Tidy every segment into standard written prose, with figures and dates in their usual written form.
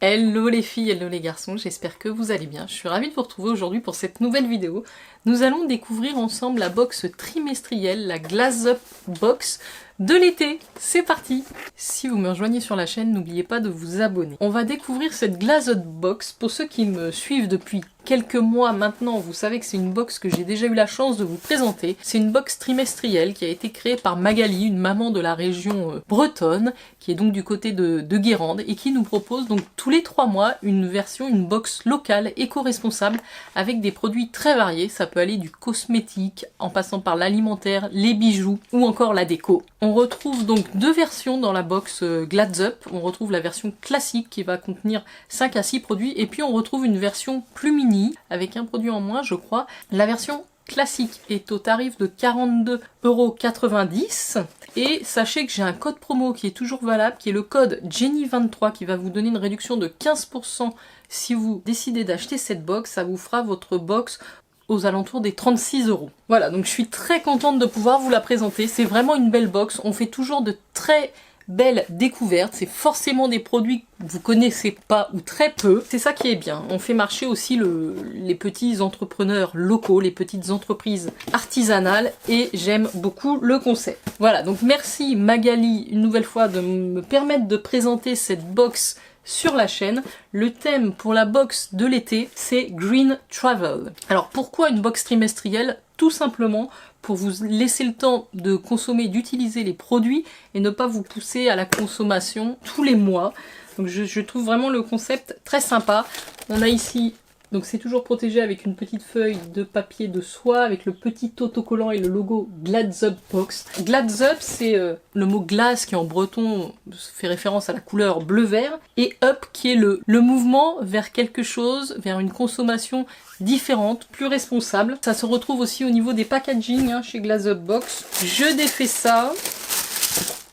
Hello les filles, hello les garçons, j'espère que vous allez bien. Je suis ravie de vous retrouver aujourd'hui pour cette nouvelle vidéo. Nous allons découvrir ensemble la box trimestrielle, la Glaze Up Box de l'été. C'est parti! Si vous me rejoignez sur la chaîne, n'oubliez pas de vous abonner. On va découvrir cette Glaze Up Box. Pour ceux qui me suivent depuis quelques mois maintenant, vous savez que c'est une box que j'ai déjà eu la chance de vous présenter. C'est une box trimestrielle qui a été créée par Magali, une maman de la région bretonne, qui est donc du côté de Guérande, et qui nous propose donc tous les 3 mois une box locale, éco-responsable, avec des produits très variés. Ça peut aller du cosmétique, en passant par l'alimentaire, les bijoux, ou encore la déco. On retrouve donc 2 versions dans la box Glaze Up. On retrouve la version classique qui va contenir 5 à 6 produits, et puis on retrouve une version plus mini, avec un produit en moins je crois. La version classique est au tarif de 42,90 €. Et sachez que j'ai un code promo qui est toujours valable, qui est le code Jenny23, qui va vous donner une réduction de 15% si vous décidez d'acheter cette box. Ça vous fera votre box aux alentours des 36 €. Voilà, donc je suis très contente de pouvoir vous la présenter. C'est vraiment une belle box. On fait toujours de très belle découverte, c'est forcément des produits que vous connaissez pas ou très peu. C'est ça qui est bien. On fait marcher aussi les petits entrepreneurs locaux, les petites entreprises artisanales, et j'aime beaucoup le concept. Voilà, donc merci Magali une nouvelle fois de me permettre de présenter cette box sur la chaîne. Le thème pour la box de l'été, c'est Green Travel. Alors pourquoi une box trimestrielle? Tout simplement pour vous laisser le temps de consommer, d'utiliser les produits et ne pas vous pousser à la consommation tous les mois. Donc je trouve vraiment le concept très sympa. On a ici, donc c'est toujours protégé avec une petite feuille de papier de soie avec le petit autocollant et le logo Glaze Up Box. Glaze Up, c'est le mot glace qui en breton fait référence à la couleur bleu-vert, et up qui est le mouvement vers quelque chose, vers une consommation différente, plus responsable. Ça se retrouve aussi au niveau des packaging chez Glaze Up Box. Je défais ça,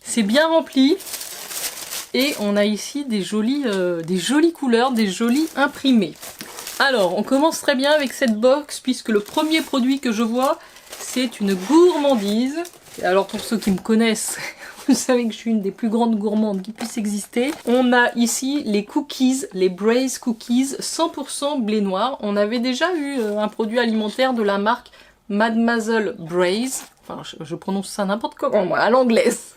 c'est bien rempli, et on a ici des jolies couleurs, des jolis imprimés. Alors, on commence très bien avec cette box, puisque le premier produit que je vois, c'est une gourmandise. Alors, pour ceux qui me connaissent, vous savez que je suis une des plus grandes gourmandes qui puisse exister. On a ici les cookies, les Braze Cookies, 100% blé noir. On avait déjà eu un produit alimentaire de la marque Mademoiselle Braze. Enfin, je prononce ça n'importe comment, moi, à l'anglaise.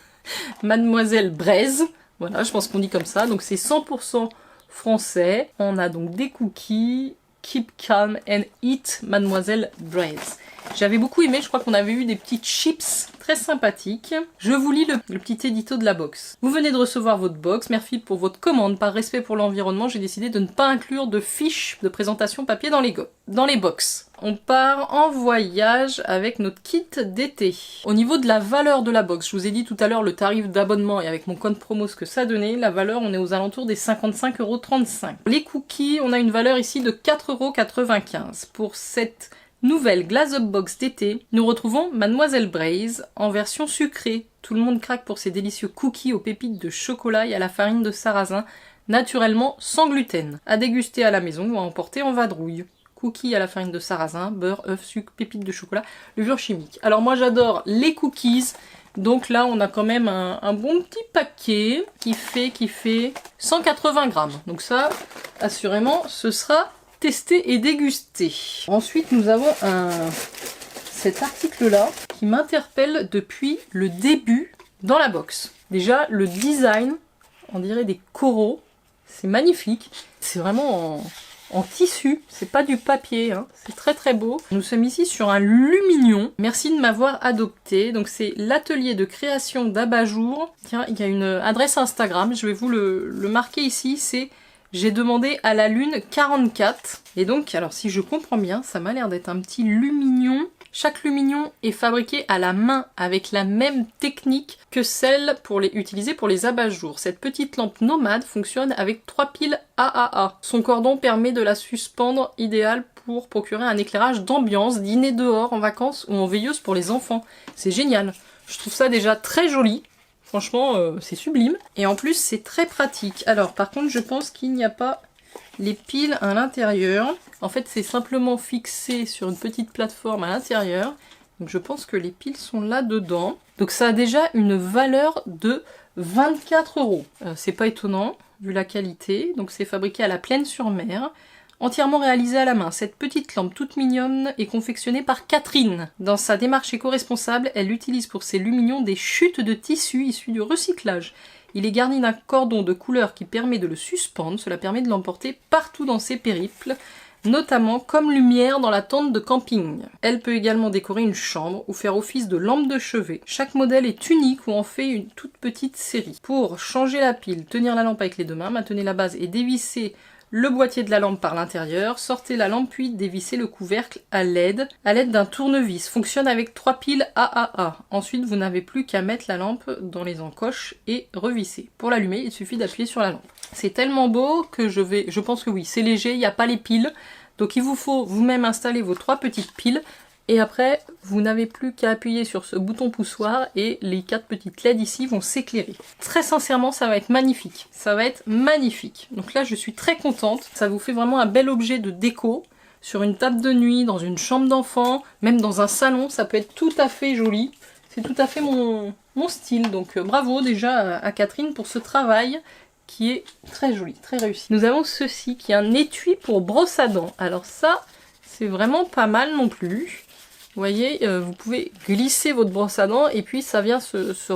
Mademoiselle Braze. Voilà, je pense qu'on dit comme ça. Donc, c'est 100% français. On a donc des cookies, Keep Calm and Eat Mademoiselle Braze. J'avais beaucoup aimé, je crois qu'on avait eu des petites chips très sympathiques. Je vous lis le petit édito de la box. Vous venez de recevoir votre box, merci pour votre commande. Par respect pour l'environnement, j'ai décidé de ne pas inclure de fiches de présentation papier dans les box. On part en voyage avec notre kit d'été. Au niveau de la valeur de la box, je vous ai dit tout à l'heure le tarif d'abonnement et avec mon code promo ce que ça donnait. La valeur, on est aux alentours des 55,35 €. Les cookies, on a une valeur ici de 4,95 €. Pour cette nouvelle Glaze Up Box d'été, nous retrouvons Mademoiselle Braze en version sucrée. Tout le monde craque pour ces délicieux cookies aux pépites de chocolat et à la farine de sarrasin, naturellement sans gluten. À déguster à la maison ou à emporter en vadrouille. Cookies à la farine de sarrasin, beurre, œufs, sucre, pépites de chocolat, levure chimique. Alors moi j'adore les cookies, donc là on a quand même un bon petit paquet qui fait 180 grammes. Donc ça, assurément, ce sera testé et dégusté. Ensuite nous avons cet article là qui m'interpelle depuis le début dans la box. Déjà le design, on dirait des coraux, c'est magnifique, c'est vraiment en tissu, c'est pas du papier, hein. C'est très très beau. Nous sommes ici sur un lumignon, merci de m'avoir adopté. Donc c'est l'atelier de création d'abat-jour. Tiens, il y a une adresse Instagram, je vais vous le marquer ici, c'est j'ai demandé à la lune 44. Et donc, alors si je comprends bien, ça m'a l'air d'être un petit lumignon. Chaque lumignon est fabriqué à la main avec la même technique que celle utilisée pour les abat-jours. Cette petite lampe nomade fonctionne avec 3 piles AAA. Son cordon permet de la suspendre, idéal pour procurer un éclairage d'ambiance, dîner dehors, en vacances ou en veilleuse pour les enfants. C'est génial. Je trouve ça déjà très joli. Franchement, c'est sublime. Et en plus, c'est très pratique. Alors, par contre, je pense qu'il n'y a pas les piles à l'intérieur. En fait, c'est simplement fixé sur une petite plateforme à l'intérieur. Donc, je pense que les piles sont là-dedans. Donc, ça a déjà une valeur de 24 €. C'est pas étonnant. vu la qualité. Donc c'est fabriqué à la Plaine-sur-Mer. Entièrement réalisée à la main, cette petite lampe toute mignonne est confectionnée par Catherine. Dans sa démarche éco-responsable, elle utilise pour ses lumignons des chutes de tissu issues du recyclage. Il est garni d'un cordon de couleur qui permet de le suspendre, cela permet de l'emporter partout dans ses périples, notamment comme lumière dans la tente de camping. Elle peut également décorer une chambre ou faire office de lampe de chevet. Chaque modèle est unique ou en fait une toute petite série. Pour changer la pile, tenir la lampe avec les deux mains, maintenez la base et dévissez le boîtier de la lampe par l'intérieur, sortez la lampe puis dévissez le couvercle à l'aide d'un tournevis. Fonctionne avec 3 piles AAA. Ensuite, vous n'avez plus qu'à mettre la lampe dans les encoches et revisser. Pour l'allumer, il suffit d'appuyer sur la lampe. C'est tellement beau que je pense que oui, c'est léger, il n'y a pas les piles. Donc il vous faut vous-même installer vos 3 petites piles. Et après, vous n'avez plus qu'à appuyer sur ce bouton poussoir et les 4 petites LED ici vont s'éclairer. Très sincèrement, ça va être magnifique. Ça va être magnifique. Donc là, je suis très contente. Ça vous fait vraiment un bel objet de déco sur une table de nuit, dans une chambre d'enfant, même dans un salon. Ça peut être tout à fait joli. C'est tout à fait mon style. Donc bravo déjà à Catherine pour ce travail qui est très joli, très réussi. Nous avons ceci qui est un étui pour brosse à dents. Alors ça, c'est vraiment pas mal non plus. Vous voyez, vous pouvez glisser votre brosse à dents et puis ça vient se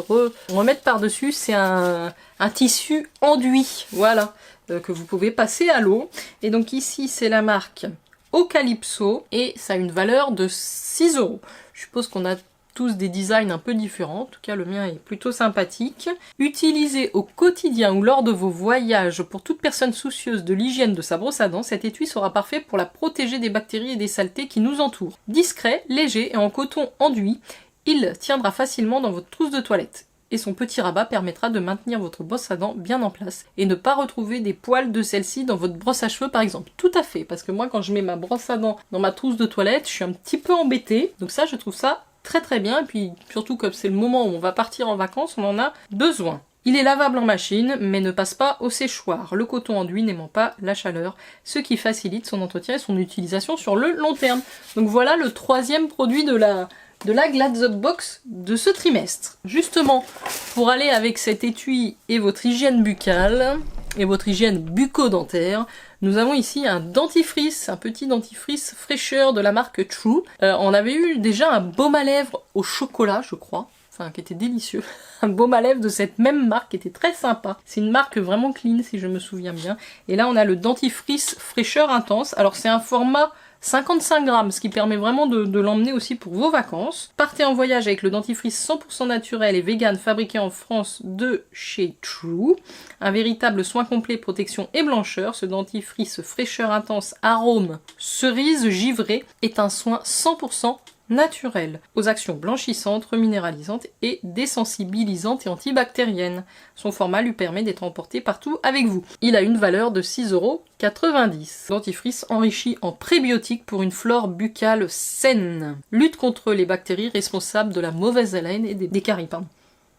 remettre par-dessus. C'est un tissu enduit, voilà, que vous pouvez passer à l'eau. Et donc ici, c'est la marque Ocalypso et ça a une valeur de 6 €. Je suppose qu'on a tous des designs un peu différents, en tout cas le mien est plutôt sympathique. Utilisé au quotidien ou lors de vos voyages pour toute personne soucieuse de l'hygiène de sa brosse à dents, cet étui sera parfait pour la protéger des bactéries et des saletés qui nous entourent. Discret, léger et en coton enduit, il tiendra facilement dans votre trousse de toilette. Et son petit rabat permettra de maintenir votre brosse à dents bien en place et ne pas retrouver des poils de celle-ci dans votre brosse à cheveux par exemple. Tout à fait, parce que moi quand je mets ma brosse à dents dans ma trousse de toilette, je suis un petit peu embêtée. Donc ça, je trouve ça très très bien, et puis surtout comme c'est le moment où on va partir en vacances, on en a besoin. Il est lavable en machine, mais ne passe pas au séchoir, le coton enduit n'aimant pas la chaleur, ce qui facilite son entretien et son utilisation sur le long terme. Donc voilà le 3e produit de la Glad Up Box de ce trimestre. Justement, pour aller avec cet étui et votre hygiène buccale, et votre hygiène bucco-dentaire, nous avons ici un dentifrice, un petit dentifrice fraîcheur de la marque True. On avait eu déjà un baume à lèvres au chocolat, je crois, enfin qui était délicieux. Un baume à lèvres de cette même marque qui était très sympa. C'est une marque vraiment clean si je me souviens bien. Et là on a le dentifrice fraîcheur intense. Alors c'est un format 55 grammes, ce qui permet vraiment de l'emmener aussi pour vos vacances. Partez en voyage avec le dentifrice 100% naturel et vegan fabriqué en France de chez True. Un véritable soin complet, protection et blancheur. Ce dentifrice fraîcheur intense, arôme cerise givrée est un soin 100% naturel, aux actions blanchissantes, reminéralisantes et désensibilisantes et antibactériennes. Son format lui permet d'être emporté partout avec vous. Il a une valeur de 6,90 €. Dentifrice enrichi en prébiotiques pour une flore buccale saine. Lutte contre les bactéries responsables de la mauvaise haleine et des caries.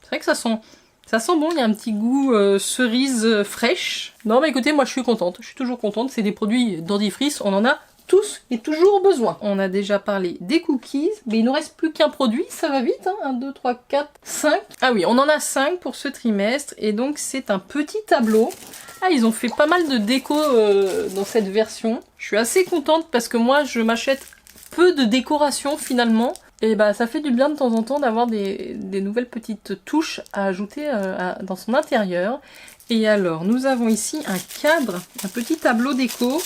C'est vrai que ça sent bon, il y a un petit goût cerise fraîche. Non mais écoutez, moi je suis contente, je suis toujours contente, c'est des produits dentifrice, on en a tous et toujours besoin. On a déjà parlé des cookies, mais il nous reste plus qu'un produit, ça va vite, hein. 1, 2, 3, 4, 5. Ah oui, on en a 5 pour ce trimestre, et donc c'est un petit tableau. Ah, ils ont fait pas mal de déco dans cette version. Je suis assez contente parce que moi, je m'achète peu de décoration finalement. Et bah ça fait du bien de temps en temps d'avoir des nouvelles petites touches à ajouter dans son intérieur. Et alors, nous avons ici un cadre, un petit tableau déco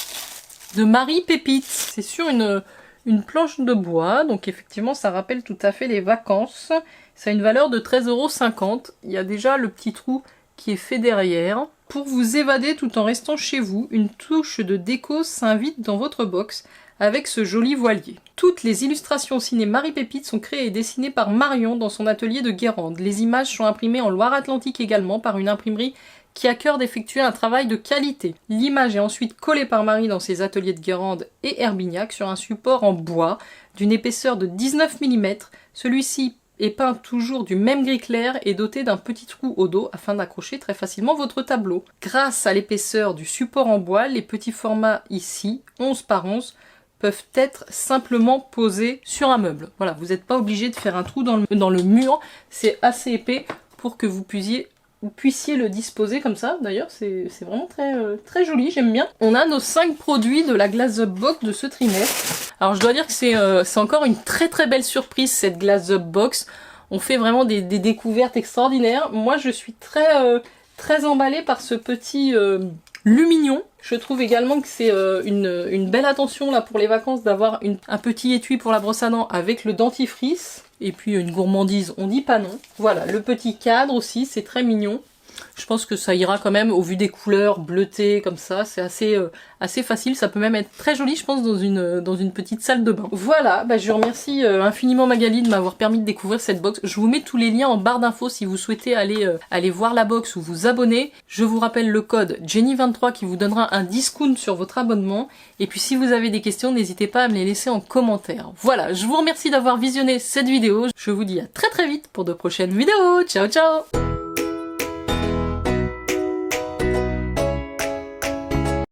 de Marie Pépite. C'est sur une planche de bois, donc effectivement ça rappelle tout à fait les vacances. Ça a une valeur de 13,50 €. Il y a déjà le petit trou qui est fait derrière. Pour vous évader tout en restant chez vous, une touche de déco s'invite dans votre box avec ce joli voilier. Toutes les illustrations ciné Marie Pépite sont créées et dessinées par Marion dans son atelier de Guérande. Les images sont imprimées en Loire-Atlantique également par une imprimerie qui a cœur d'effectuer un travail de qualité. L'image est ensuite collée par Marie dans ses ateliers de Guérande et Herbignac sur un support en bois d'une épaisseur de 19 mm. Celui-ci est peint toujours du même gris clair et doté d'un petit trou au dos afin d'accrocher très facilement votre tableau. Grâce à l'épaisseur du support en bois, les petits formats ici, 11 par 11, peuvent être simplement posés sur un meuble. Voilà, vous n'êtes pas obligé de faire un trou dans le mur, c'est assez épais pour que vous puissiez vous puissiez le disposer comme ça. D'ailleurs, c'est vraiment très joli, j'aime bien. On a nos 5 produits de la Glass Up Box de ce trimestre. Alors je dois dire que c'est encore une très belle surprise cette Glass Up Box. On fait vraiment des découvertes extraordinaires. Moi je suis très emballée par ce petit Lumignon. Je trouve également que c'est une belle attention là pour les vacances d'avoir un petit étui pour la brosse à dents avec le dentifrice. Et puis une gourmandise, on dit pas non. Voilà, le petit cadre aussi, c'est très mignon. Je pense que ça ira quand même au vu des couleurs bleutées comme ça, c'est assez facile, ça peut même être très joli je pense dans une petite salle de bain. Voilà, bah, je remercie infiniment Magali de m'avoir permis de découvrir cette box. Je vous mets tous les liens en barre d'infos si vous souhaitez aller voir la box ou vous abonner. Je vous rappelle le code Jenny23 qui vous donnera un discount sur votre abonnement. Et puis si vous avez des questions, n'hésitez pas à me les laisser en commentaire. Voilà, je vous remercie d'avoir visionné cette vidéo. Je vous dis à très vite pour de prochaines vidéos. Ciao ciao.